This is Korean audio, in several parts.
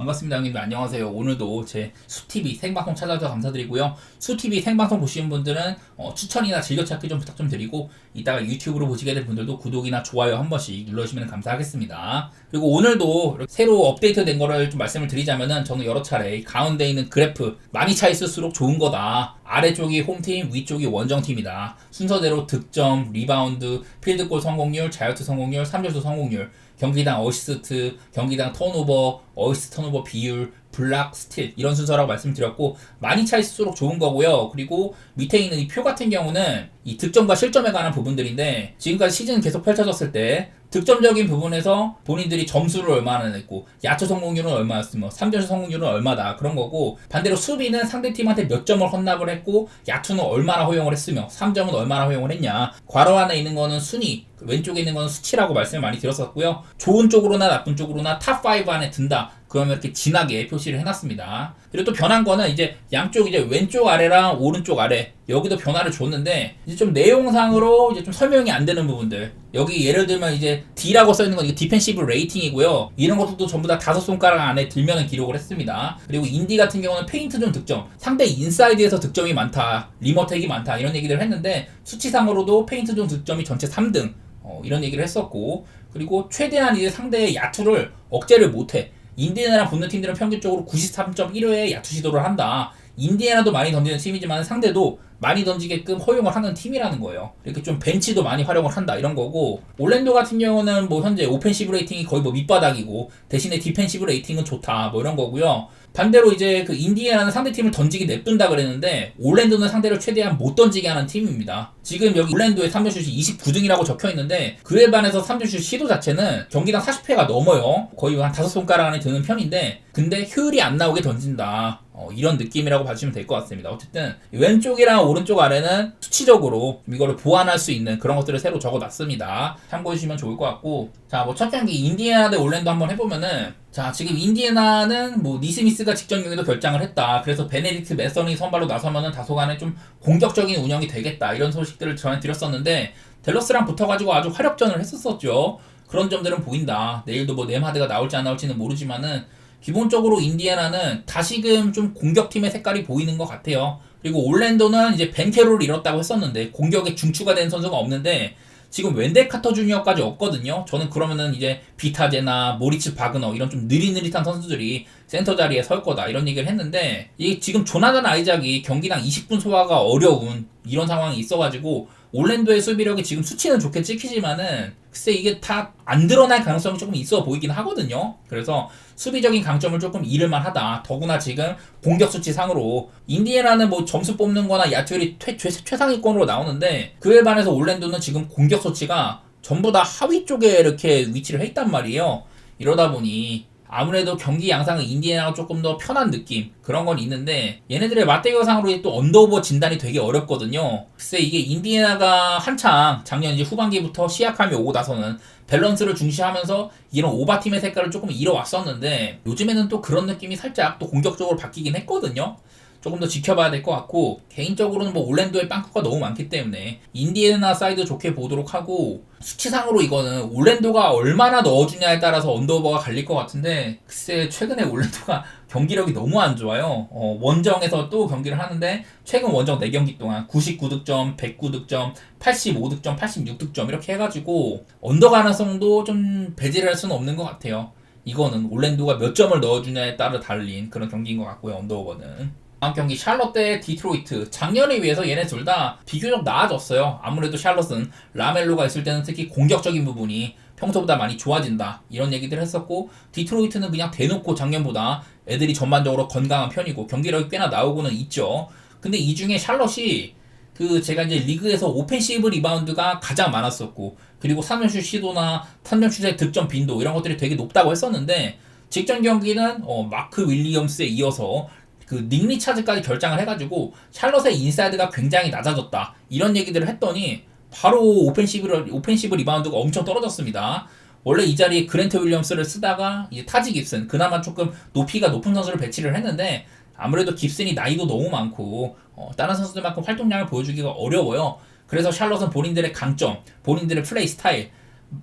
반갑습니다, 형님. 안녕하세요. 오늘도 제 수TV 생방송 찾아주셔서 감사드리고요. 수TV 생방송 보시는 분들은 추천이나 즐겨찾기 좀 부탁 좀 드리고, 이따가 유튜브로 보시게 될 분들도 구독이나 좋아요 한 번씩 눌러주시면 감사하겠습니다. 그리고 오늘도 새로 업데이트된 거를 좀 말씀을 드리자면은, 저는 여러 차례 가운데 있는 그래프 많이 차 있을수록 좋은 거다, 아래쪽이 홈팀, 위쪽이 원정팀이다, 순서대로 득점, 리바운드, 필드골 성공률, 자유투 성공률, 3점슛 성공률, 경기당 어시스트, 경기당 턴오버, 어시스트 턴오버 비율, 블락, 스틸, 이런 순서라고 말씀드렸고, 많이 차 있을수록 좋은 거고요. 그리고 밑에 있는 이 표 같은 경우는 이 득점과 실점에 관한 부분들인데, 지금까지 시즌 계속 펼쳐졌을 때 득점적인 부분에서 본인들이 점수를 얼마나 냈고, 야투 성공률은 얼마였으며 3점슛 성공률은 얼마다, 그런 거고, 반대로 수비는 상대팀한테 몇 점을 헌납을 했고, 야투는 얼마나 허용을 했으며 3점은 얼마나 허용을 했냐, 괄호 안에 있는 거는 순위, 왼쪽에 있는 거는 수치라고 말씀을 많이 드렸었고요. 좋은 쪽으로나 나쁜 쪽으로나 탑5 안에 든다, 그러면 이렇게 진하게 표시를 해놨습니다. 그리고 또 변한 거는 이제 양쪽, 이제 왼쪽 아래랑 오른쪽 아래, 여기도 변화를 줬는데, 이제 좀 내용상으로 이제 좀 설명이 안 되는 부분들, 여기 예를 들면 이제 D라고 써있는 건 이게 디펜시브 레이팅이고요. 이런 것도 전부 다 5손가락 안에 들면은 기록을 했습니다. 그리고 인디 같은 경우는 페인트존 득점, 상대 인사이드에서 득점이 많다, 리머텍이 많다, 이런 얘기를 했는데, 수치상으로도 페인트존 득점이 전체 3등, 이런 얘기를 했었고, 그리고 최대한 이제 상대의 야투를 억제를 못해. 인디애나랑 붙는 팀들은 평균적으로 93.15의 야투 시도를 한다. 인디애나도 많이 던지는 팀이지만 상대도 많이 던지게끔 허용을 하는 팀이라는 거예요. 이렇게 좀 벤치도 많이 활용을 한다, 이런 거고, 올랜도 같은 경우는 뭐 현재 오펜시브 레이팅이 거의 뭐 밑바닥이고, 대신에 디펜시브 레이팅은 좋다, 뭐 이런 거고요. 반대로 이제 그 인디애나는 상대팀을 던지게 냅둔다 그랬는데, 올랜도는 상대를 최대한 못 던지게 하는 팀입니다. 지금 여기 올랜도의 3점슛이 29등이라고 적혀있는데, 그에 반해서 3점슛 시도 자체는 경기당 40회가 넘어요. 거의 한 5손가락 안에 드는 편인데, 근데 효율이 안 나오게 던진다, 이런 느낌이라고 봐주시면 될 것 같습니다. 어쨌든 왼쪽이랑 오른쪽 아래는 수치적으로 이거를 보완할 수 있는 그런 것들을 새로 적어놨습니다. 참고해 주시면 좋을 것 같고, 자, 뭐 첫 경기 인디애나 대 올랜도 한번 해보면은, 자, 지금 인디애나는 뭐 니스미스가 직전 경기도 결장을 했다, 그래서 베네딕트 메서니 선발로 나서면은 다소간에 좀 공격적인 운영이 되겠다, 이런 소식들을 전해드렸었는데, 댈러스랑 붙어가지고 아주 화력전을 했었었죠. 그런 점들은 보인다. 내일도 뭐 네마드가 나올지 안 나올지는 모르지만은, 기본적으로 인디애나는 다시금 좀 공격팀의 색깔이 보이는 것 같아요. 그리고 올랜도는 이제 벤케로를 잃었다고 했었는데, 공격에 중추가 된 선수가 없는데, 지금 웬델 카터 주니어까지 없거든요. 저는 그러면은 이제 비타제나 모리츠 바그너, 이런 좀 느릿느릿한 선수들이 센터 자리에 설 거다, 이런 얘기를 했는데, 이게 지금 조나단 아이작이 경기당 20분 소화가 어려운 이런 상황이 있어가지고, 올랜도의 수비력이 지금 수치는 좋게 찍히지만은 글쎄 이게 다 안 드러날 가능성이 조금 있어 보이긴 하거든요. 그래서 수비적인 강점을 조금 잃을만 하다. 더구나 지금 공격 수치 상으로 인디애나는 뭐 점수 뽑는 거나 야투율이 최상위권으로 나오는데, 그에 반해서 올랜도는 지금 공격 수치가 전부 다 하위 쪽에 이렇게 위치를 해 있단 말이에요. 이러다 보니 아무래도 경기 양상은 인디애나가 조금 더 편한 느낌, 그런 건 있는데, 얘네들의 맞대결상으로 또 언더오버 진단이 되게 어렵거든요. 글쎄 이게 인디애나가 한창 작년 이제 후반기부터 시약함이 오고 나서는 밸런스를 중시하면서 이런 오바팀의 색깔을 조금 잃어왔었는데, 요즘에는 또 그런 느낌이 살짝 또 공격적으로 바뀌긴 했거든요. 조금 더 지켜봐야 될 것 같고, 개인적으로는 뭐 올랜도의 빵꾸가 너무 많기 때문에 인디애나 사이드 좋게 보도록 하고, 수치상으로 이거는 올랜도가 얼마나 넣어주냐에 따라서 언더오버가 갈릴 것 같은데, 글쎄 최근에 올랜도가 경기력이 너무 안 좋아요. 원정에서 또 경기를 하는데, 최근 원정 4경기 동안 99득점, 109득점, 85득점, 86득점 이렇게 해가지고 언더 가능성도 좀 배제를 할 수는 없는 것 같아요. 이거는 올랜도가 몇 점을 넣어주냐에 따라 달린 그런 경기인 것 같고요, 언더오버는. 다음 경기 샬럿 대 디트로이트. 작년에 비해서 얘네 둘 다 비교적 나아졌어요. 아무래도 샬럿은 라멜로가 있을 때는 특히 공격적인 부분이 평소보다 많이 좋아진다, 이런 얘기들을 했었고, 디트로이트는 그냥 대놓고 작년보다 애들이 전반적으로 건강한 편이고 경기력이 꽤나 나오고는 있죠. 근데 이 중에 샬럿이 그 제가 이제 리그에서 오펜시브 리바운드가 가장 많았었고, 그리고 3점슛 시도나 3점슛의 득점 빈도, 이런 것들이 되게 높다고 했었는데, 직전 경기는 마크 윌리엄스에 이어서 그 닉 리차즈까지 결장을 해가지고 샬럿의 인사이드가 굉장히 낮아졌다, 이런 얘기들을 했더니 바로 오펜시브 리바운드가 엄청 떨어졌습니다. 원래 이 자리에 그랜트 윌리엄스를 쓰다가 이제 타지 깁슨, 그나마 조금 높이가 높은 선수를 배치를 했는데, 아무래도 깁슨이 나이도 너무 많고 다른 선수들만큼 활동량을 보여주기가 어려워요. 그래서 샬럿은 본인들의 강점, 본인들의 플레이 스타일,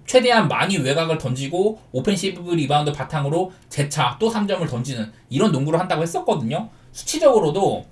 최대한 많이 외곽을 던지고 오펜시브 리바운드 바탕으로 재차 또 3점을 던지는 이런 농구를 한다고 했었거든요. 수치적으로도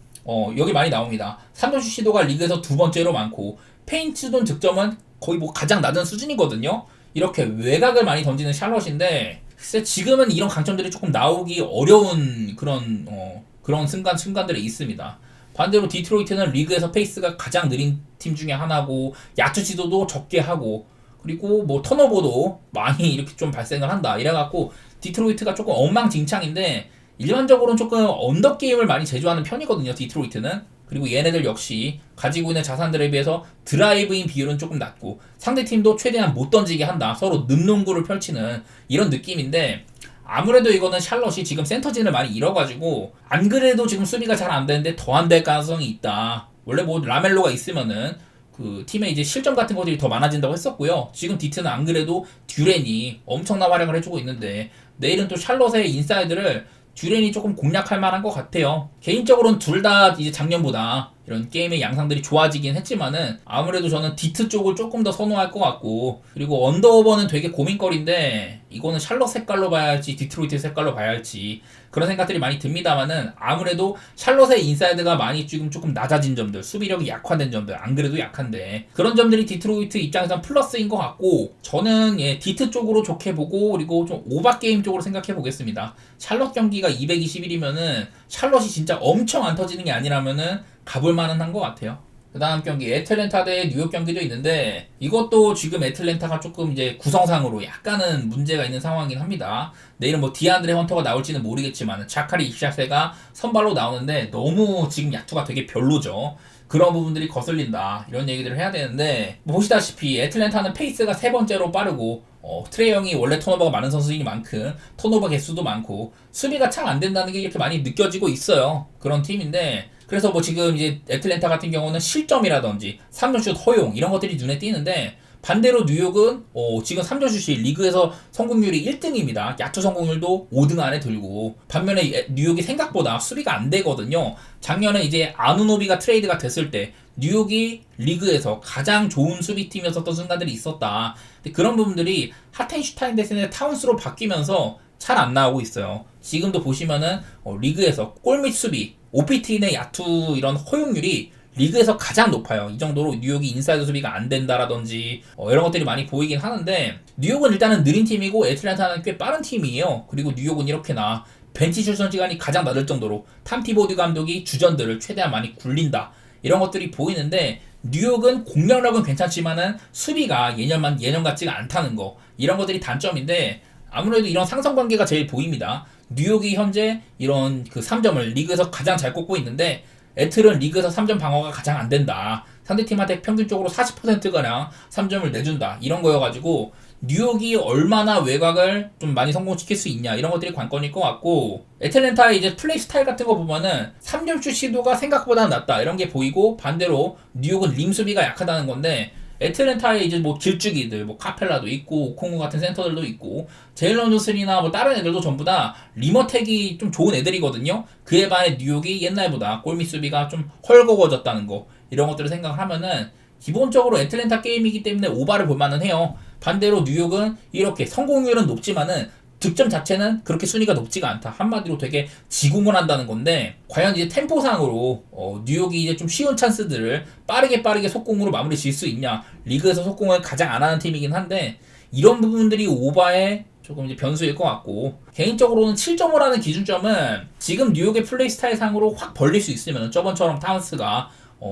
여기 많이 나옵니다. 3점 슛 시도가 리그에서 두 번째로 많고 페인트존 득점은 거의 뭐 가장 낮은 수준이거든요. 이렇게 외곽을 많이 던지는 샬럿인데 글쎄 지금은 이런 강점들이 조금 나오기 어려운 그런 순간들이 있습니다. 반대로 디트로이트는 리그에서 페이스가 가장 느린 팀 중에 하나고 야투 지도도 적게 하고 그리고 뭐 턴오버도 많이 이렇게 좀 발생을 한다. 이래갖고 디트로이트가 조금 엉망진창인데 일반적으로는 조금 언더 게임을 많이 제조하는 편이거든요. 디트로이트는. 그리고 얘네들 역시 가지고 있는 자산들에 비해서 드라이브인 비율은 조금 낮고 상대팀도 최대한 못 던지게 한다. 서로 늠농구를 펼치는 이런 느낌인데 아무래도 이거는 샬럿이 지금 센터진을 많이 잃어가지고 안 그래도 지금 수비가 잘 안 되는데 더 안 될 가능성이 있다. 원래 뭐 라멜로가 있으면은 그 팀의 이제 실점 같은 것들이 더 많아진다고 했었고요. 지금 디트는 안 그래도 듀렌이 엄청난 활약을 해주고 있는데 내일은 또 샬럿의 인사이드를 듀렌이 조금 공략할 만한 것 같아요. 개인적으로는 둘 다 이제 작년보다 이런 게임의 양상들이 좋아지긴 했지만은 아무래도 저는 디트 쪽을 조금 더 선호할 것 같고 그리고 언더오버는 되게 고민거리인데 이거는 샬럿 색깔로 봐야 할지 디트로이트 색깔로 봐야 할지 그런 생각들이 많이 듭니다만은 아무래도 샬럿의 인사이드가 많이 지금 조금 낮아진 점들 수비력이 약화된 점들 안 그래도 약한데 그런 점들이 디트로이트 입장에선 플러스인 것 같고 저는 디트 쪽으로 좋게 보고 그리고 좀 오바 게임 쪽으로 생각해 보겠습니다. 샬럿 경기가 221이면은 샬럿이 진짜 엄청 안 터지는 게 아니라면은 가볼 만은 한 것 같아요. 그 다음 경기 애틀랜타 대 뉴욕 경기도 있는데 이것도 지금 애틀랜타가 조금 이제 구성상으로 약간은 문제가 있는 상황이긴 합니다. 내일은 뭐 디안드레 헌터가 나올지는 모르겠지만 자카리 이샤세가 선발로 나오는데 너무 지금 야투가 되게 별로죠. 그런 부분들이 거슬린다 이런 얘기들을 해야 되는데 보시다시피 애틀랜타는 페이스가 세 번째로 빠르고 트레이 형이 원래 턴오버가 많은 선수인 만큼 턴오버 개수도 많고 수비가 참 안 된다는 게 이렇게 많이 느껴지고 있어요. 그런 팀인데 그래서 뭐 지금 이제 애틀랜타 같은 경우는 실점이라든지 3점슛 허용 이런 것들이 눈에 띄는데 반대로 뉴욕은 지금 3점슛이 리그에서 성공률이 1등입니다. 야투 성공률도 5등 안에 들고 반면에 뉴욕이 생각보다 수비가 안 되거든요. 작년에 이제 아누노비가 트레이드가 됐을 때 뉴욕이 리그에서 가장 좋은 수비팀이었던 순간들이 있었다. 근데 그런 부분들이 하텐슈타인 대신에 타운스로 바뀌면서 잘 안 나오고 있어요. 지금도 보시면은 리그에서 골밑 수비, OPT 내 야투 이런 허용률이 리그에서 가장 높아요. 이 정도로 뉴욕이 인사이드 수비가 안 된다라든지 이런 것들이 많이 보이긴 하는데 뉴욕은 일단은 느린 팀이고 애틀랜타는 꽤 빠른 팀이에요. 그리고 뉴욕은 이렇게나 벤치 출전 시간이 가장 낮을 정도로 탐 티보드 감독이 주전들을 최대한 많이 굴린다. 이런 것들이 보이는데 뉴욕은 공격력은 괜찮지만은 수비가 예년 같지가 않다는 거 이런 것들이 단점인데 아무래도 이런 상성관계가 제일 보입니다. 뉴욕이 현재 이런 그 3점을 리그에서 가장 잘 꽂고 있는데 애틀은 리그에서 3점 방어가 가장 안 된다. 상대팀한테 평균적으로 40%가량 3점을 내준다. 이런 거여가지고 뉴욕이 얼마나 외곽을 좀 많이 성공시킬 수 있냐 이런 것들이 관건일 것 같고 애틀랜타의 이제 플레이 스타일 같은 거 보면은 3점슛 시도가 생각보다 낮다 이런 게 보이고 반대로 뉴욕은 림 수비가 약하다는 건데 애틀랜타에 이제 뭐 길쭉이들, 뭐 카펠라도 있고 오콩구 같은 센터들도 있고 제일런 존슨이나 뭐 다른 애들도 전부 다 리머텍이 좀 좋은 애들이거든요. 그에 반해 뉴욕이 옛날보다 골밑 수비가 좀 헐거워졌다는 거 이런 것들을 생각을 하면은 기본적으로 애틀랜타 게임이기 때문에 오바를 볼 만은 해요. 반대로 뉴욕은 이렇게 성공률은 높지만은 득점 자체는 그렇게 순위가 높지가 않다. 한마디로 되게 지공을 한다는 건데 과연 이제 템포상으로 뉴욕이 이제 좀 쉬운 찬스들을 빠르게 속공으로 마무리 지을 수 있냐. 리그에서 속공을 가장 안 하는 팀이긴 한데 이런 부분들이 오바에 조금 이제 변수일 것 같고 개인적으로는 7.5라는 기준점은 지금 뉴욕의 플레이 스타일 상으로 확 벌릴 수 있으면 저번처럼 타운스가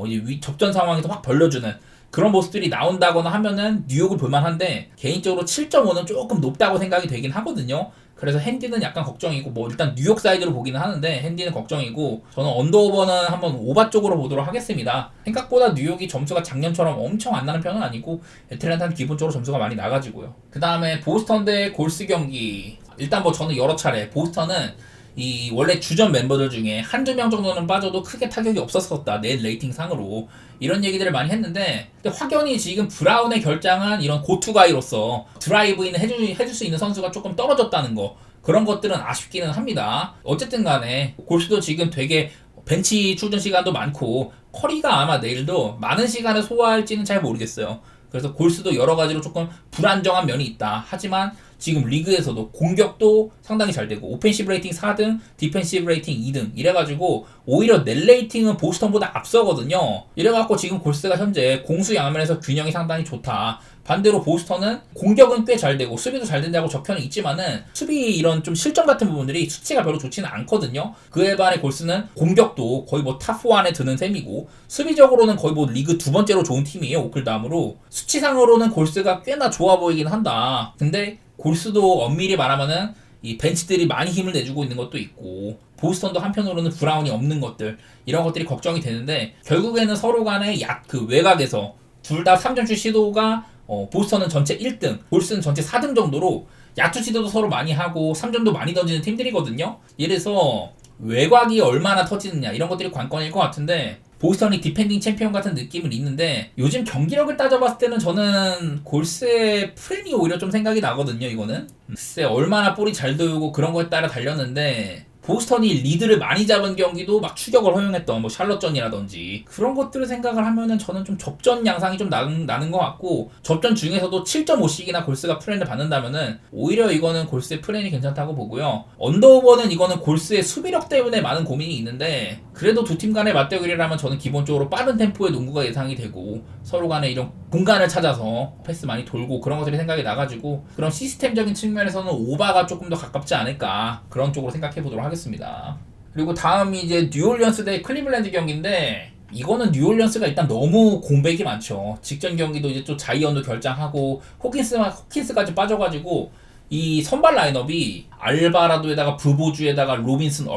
이제 접전 상황에서 확 벌려주는 그런 모습들이 나온다거나 하면은 뉴욕을 볼만한데 개인적으로 7.5는 조금 높다고 생각이 되긴 하거든요. 그래서 핸디는 약간 걱정이고 뭐 일단 뉴욕 사이드로 보기는 하는데 핸디는 걱정이고 저는 언더오버는 한번 오바 쪽으로 보도록 하겠습니다. 생각보다 뉴욕이 점수가 작년처럼 엄청 안 나는 편은 아니고 애틀랜타는 기본적으로 점수가 많이 나가지고요. 그 다음에 보스턴 대 골스 경기 일단 뭐 저는 여러 차례 보스턴은 이 원래 주전 멤버들 중에 한두 명 정도는 빠져도 크게 타격이 없었었다. 내 레이팅 상으로 이런 얘기들을 많이 했는데 근데 확연히 지금 브라운의 결장한 이런 고투가이로서 드라이브인 해줄 수 있는 선수가 조금 떨어졌다는 거 그런 것들은 아쉽기는 합니다. 어쨌든 간에 골스도 지금 되게 벤치 출전 시간도 많고 커리가 아마 내일도 많은 시간을 소화할지는 잘 모르겠어요. 그래서 골스도 여러 가지로 조금 불안정한 면이 있다. 하지만 지금 리그에서도 공격도 상당히 잘 되고 오펜시브 레이팅 4등, 디펜시브 레이팅 2등 이래가지고 오히려 넷 레이팅은 보스턴보다 앞서거든요. 이래갖고 지금 골스가 현재 공수 양면에서 균형이 상당히 좋다. 반대로 보스턴은 공격은 꽤 잘 되고 수비도 잘 된다고 적혀는 있지만은 수비 이런 좀 실점 같은 부분들이 수치가 별로 좋지는 않거든요. 그에 반해 골스는 공격도 거의 뭐 탑4 안에 드는 셈이고 수비적으로는 거의 뭐 리그 두 번째로 좋은 팀이에요. 오클 다음으로. 수치상으로는 골스가 꽤나 좋아 보이긴 한다. 근데 골스도 엄밀히 말하면은 이 벤치들이 많이 힘을 내주고 있는 것도 있고 보스턴도 한편으로는 브라운이 없는 것들 이런 것들이 걱정이 되는데 결국에는 서로 간의 그 외곽에서 둘 다 3점슛 시도가 보스턴은 전체 1등, 골스는 전체 4등 정도로 야투 시도도 서로 많이 하고 3점도 많이 던지는 팀들이거든요. 이래서 외곽이 얼마나 터지느냐 이런 것들이 관건일 것 같은데 보스턴이 디펜딩 챔피언 같은 느낌은 있는데 요즘 경기력을 따져봤을 때는 저는 골스의 프렌이 오히려 좀 생각이 나거든요. 이거는 글쎄 얼마나 볼이 잘 돌고 그런 거에 따라 달렸는데 보스턴이 리드를 많이 잡은 경기도 막 추격을 허용했던 뭐 샬럿전이라든지 그런 것들을 생각을 하면은 저는 좀 접전 양상이 좀 나는 것 같고 접전 중에서도 7.5씩이나 골스가 프렌을 받는다면은 오히려 이거는 골스의 프렌이 괜찮다고 보고요. 언더오버는 이거는 골스의 수비력 때문에 많은 고민이 있는데 그래도 두 팀 간의 맞대결이라면 저는 기본적으로 빠른 템포의 농구가 예상이 되고 서로 간에 이런 공간을 찾아서 패스 많이 돌고 그런 것들이 생각이 나가지고 그런 시스템적인 측면에서는 오바가 조금 더 가깝지 않을까 그런 쪽으로 생각해 보도록 하겠습니다. 그리고 다음이 이제 뉴올리언스 대 클리블랜드 경기인데 이거는 뉴올리언스가 일단 너무 공백이 많죠. 직전 경기도 이제 또 자이언도 결장하고 호킨스까지 빠져가지고 이 선발 라인업이 알바라도에다가 브보주에다가 로빈슨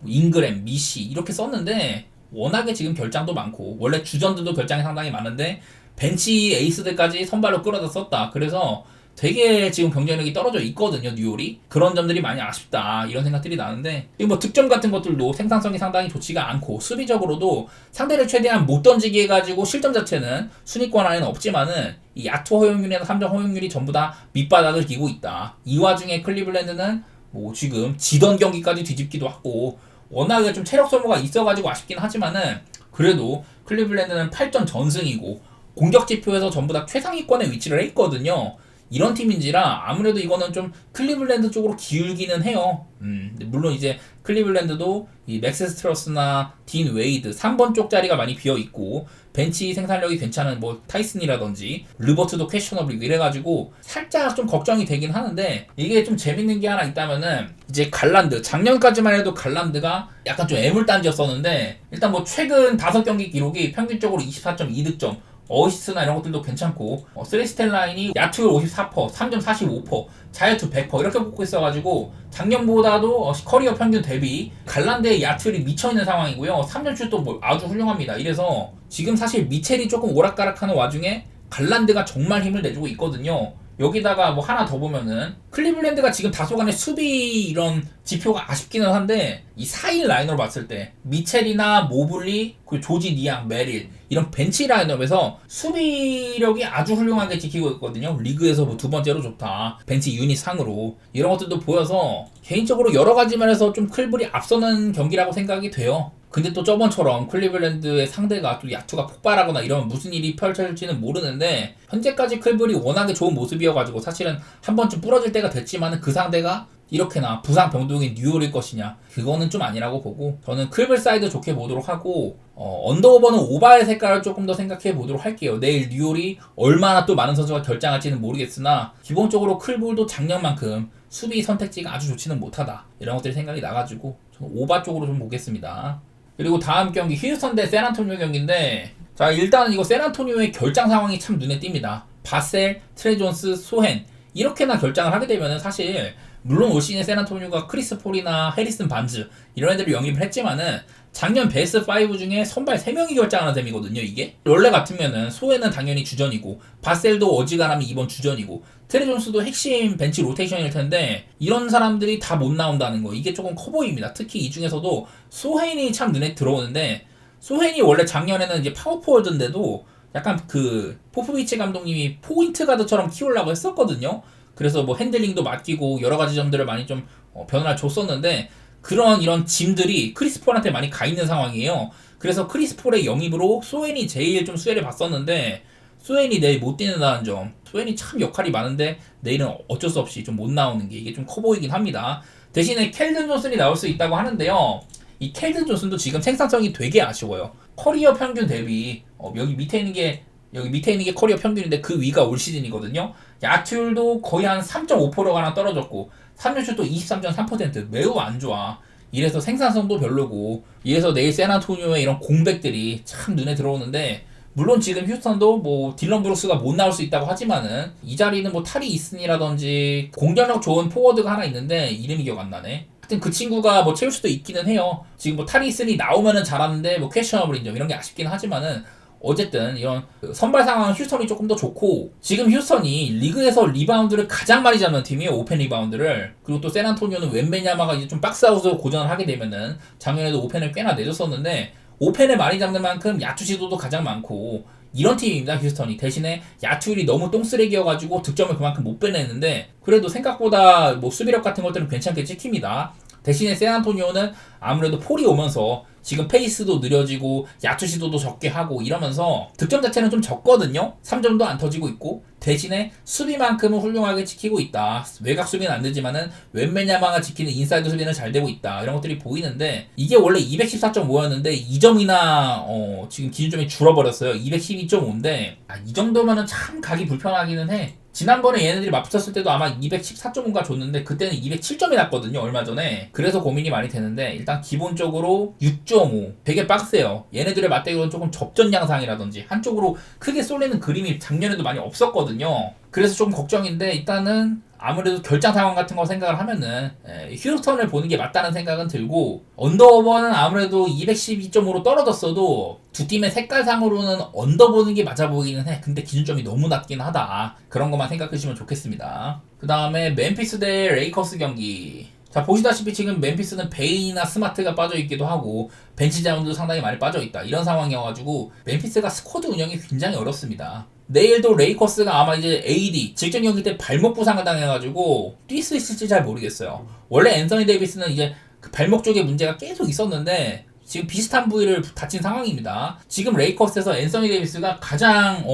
잉그램, 미시 이렇게 썼는데 워낙에 지금 결장도 많고 원래 주전들도 결장이 상당히 많은데 벤치 에이스들까지 선발로 끌어다 썼다. 그래서 되게 지금 경쟁력이 떨어져 있거든요. 뉴올이. 그런 점들이 많이 아쉽다. 이런 생각들이 나는데 뭐 득점 같은 것들도 생산성이 상당히 좋지가 않고 수비적으로도 상대를 최대한 못 던지게 해가지고 실점 자체는 순위권 안에는 없지만은 이 야투 허용률이나 3점 허용률이 전부 다 밑바닥을 기고 있다. 이 와중에 클리블랜드는 뭐 지금 지던 경기까지 뒤집기도 하고 워낙에 좀 체력 소모가 있어가지고 아쉽긴 하지만은 그래도 클리블랜드는 8전 전승이고 공격 지표에서 전부 다 최상위권에 위치를 해 있거든요. 이런 팀인지라 아무래도 이거는 좀 클리블랜드 쪽으로 기울기는 해요. 물론 이제 클리블랜드도 이 맥스 스트러스나 딘 웨이드 3번 쪽 자리가 많이 비어 있고 벤치 생산력이 괜찮은 뭐 타이슨이라든지 르버트도 퀘셔너블이고 이래가지고 살짝 좀 걱정이 되긴 하는데 이게 좀 재밌는 게 하나 있다면은 이제 갈란드 작년까지만 해도 갈란드가 약간 좀 애물단지였었는데 일단 뭐 최근 5경기 기록이 평균적으로 24.2득점 어시스트나 이런 것들도 괜찮고 3스텝 라인이 야투율 54%, 3점 45%, 자유투 100% 이렇게 뽑고 있어가지고 작년보다도 커리어 평균 대비 갈란드의 야투율이 미쳐있는 상황이고요. 3점슛도 뭐 아주 훌륭합니다. 이래서 지금 사실 미첼이 조금 오락가락하는 와중에 갈란드가 정말 힘을 내주고 있거든요. 여기다가 뭐 하나 더 보면은 클리블랜드가 지금 다소간의 수비 이런 지표가 아쉽기는 한데 이 4인 라인으로 봤을 때 미첼이나 모블리, 그 조지 니앙, 메릴 이런 벤치 라인업에서 수비력이 아주 훌륭하게 지키고 있거든요. 리그에서 뭐 두 번째로 좋다. 벤치 유닛 상으로 이런 것들도 보여서 개인적으로 여러 가지 면에서 좀 클블이 앞서는 경기라고 생각이 돼요. 근데 또 저번처럼 클리블랜드의 상대가 또 야투가 폭발하거나 이러면 무슨 일이 펼쳐질지는 모르는데 현재까지 클블이 워낙에 좋은 모습이어가지고 사실은 한 번쯤 부러질 때가 됐지만 그 상대가 이렇게나 부상 병동인 뉴올일 것이냐 그거는 좀 아니라고 보고 저는 클블 사이드 좋게 보도록 하고 언더오버는 오바의 색깔을 조금 더 생각해 보도록 할게요. 내일 뉴올이 얼마나 또 많은 선수가 결장할지는 모르겠으나 기본적으로 클블도 작년만큼 수비 선택지가 아주 좋지는 못하다 이런 것들이 생각이 나가지고 저는 오바 쪽으로 좀 보겠습니다. 그리고 다음 경기 휴스턴 대 샌안토니오 경기인데 자 일단은 이거 샌안토니오의 결장 상황이 참 눈에 띕니다. 바셀, 트레 존스, 소헨 이렇게나 결장을 하게 되면은 사실 물론 올 시즌에 샌안토니오가 크리스 폴이나 해리슨 반즈 이런 애들을 영입을 했지만은 작년 베스트 5 중에 선발 3명이 결장하는 셈이거든요. 이게 원래 같으면은 소헨은 당연히 주전이고 바셀도 어지간하면 이번 주전이고 트레 존스도 핵심 벤치 로테이션일 텐데 이런 사람들이 다 못 나온다는 거 이게 조금 커 보입니다. 특히 이 중에서도 소헨이 참 눈에 들어오는데 소헨이 원래 작년에는 이제 파워포워드인데도 약간 그 포포비치 감독님이 포인트 가드처럼 키우려고 했었거든요. 그래서 뭐 핸들링도 맡기고 여러 가지 점들을 많이 좀 변화를 줬었는데 그런 이런 짐들이 크리스 폴한테 많이 가 있는 상황이에요. 그래서 크리스 폴의 영입으로 소헨이 제일 좀 수혜를 봤었는데 스웨인이 내일 못 뛰는다는 점. 스웨인이 참 역할이 많은데 내일은 어쩔 수 없이 좀 못 나오는 게 이게 좀 커 보이긴 합니다. 대신에 켈든 존슨이 나올 수 있다고 하는데요. 이 켈든 존슨도 지금 생산성이 되게 아쉬워요. 커리어 평균 대비 여기 밑에 있는 게 커리어 평균인데 그 위가 올 시즌이거든요. 야투율도 거의 한 3.5%가 떨어졌고 3점슛도 23.3% 매우 안 좋아. 이래서 생산성도 별로고 이래서 내일 샌안토니오의 이런 공백들이 참 눈에 들어오는데 물론 지금 휴스턴도 뭐 딜런 브룩스가 못 나올 수 있다고 하지만은 이 자리는 뭐 탈이 이슨이라든지 공격력 좋은 포워드가 하나 있는데 이름이 기억 안 나네. 하여튼 그 친구가 뭐 채울 수도 있기는 해요. 지금 뭐 탈이 이슨이 나오면은 잘하는데 뭐 퀘셔너블인 점 이런 게 아쉽긴 하지만은 어쨌든 이런 선발 상황은 휴스턴이 조금 더 좋고 지금 휴스턴이 리그에서 리바운드를 가장 많이 잡는 팀이에요. 오펜 리바운드를. 그리고 또 샌안토니오는 웬베냐마가 이제 좀 박스아웃으로 고전을 하게 되면은 작년에도 오펜을 꽤나 내줬었는데 오펜을 많이 잡는 만큼 야투 시도도 가장 많고 이런 팀입니다. 휴스턴이. 대신에 야투율이 너무 똥쓰레기여가지고 득점을 그만큼 못 빼내는데 그래도 생각보다 뭐 수비력 같은 것들은 괜찮게 찍힙니다. 대신에 샌안토니오는 아무래도 폴이 오면서 지금 페이스도 느려지고 야투 시도도 적게 하고 이러면서 득점 자체는 좀 적거든요. 3점도 안 터지고 있고 대신에 수비만큼은 훌륭하게 지키고 있다. 외곽 수비는 안 되지만은 웬메냐마가 지키는 인사이드 수비는 잘 되고 있다. 이런 것들이 보이는데 이게 원래 214.5였는데 2점이나 지금 기준점이 줄어버렸어요. 212.5인데 이 정도면은 참 가기 불편하기는 해. 지난번에 얘네들이 맞붙었을 때도 아마 214.5가 줬는데 그때는 207점이 났거든요. 얼마 전에. 그래서 고민이 많이 되는데 일단 기본적으로 6.5 되게 빡세요. 얘네들의 맞대결은 조금 접전 양상이라든지 한쪽으로 크게 쏠리는 그림이 작년에도 많이 없었거든요. 그래서 좀 걱정인데 일단은 아무래도 결장 상황 같은 거 생각을 하면은 휴스턴을 보는 게 맞다는 생각은 들고 언더오버는 아무래도 212.5로 떨어졌어도 두 팀의 색깔상으로는 언더 보는 게 맞아 보이기는 해. 근데 기준점이 너무 낮긴 하다. 그런 것만 생각해 주시면 좋겠습니다. 그 다음에 멤피스 대 레이커스 경기. 자, 보시다시피 지금 멤피스는 베인이나 스마트가 빠져있기도 하고 벤치 자원도 상당히 많이 빠져있다. 이런 상황이어가지고 멤피스가 스쿼드 운영이 굉장히 어렵습니다. 내일도 레이커스가 아마 이제 AD 직전 경기 때 발목 부상을 당해가지고 뛸 수 있을지 잘 모르겠어요. 원래 앤서니 데이비스는 이제 그 발목 쪽에 문제가 계속 있었는데 지금 비슷한 부위를 다친 상황입니다. 지금 레이커스에서 앤서니 데이비스가 가장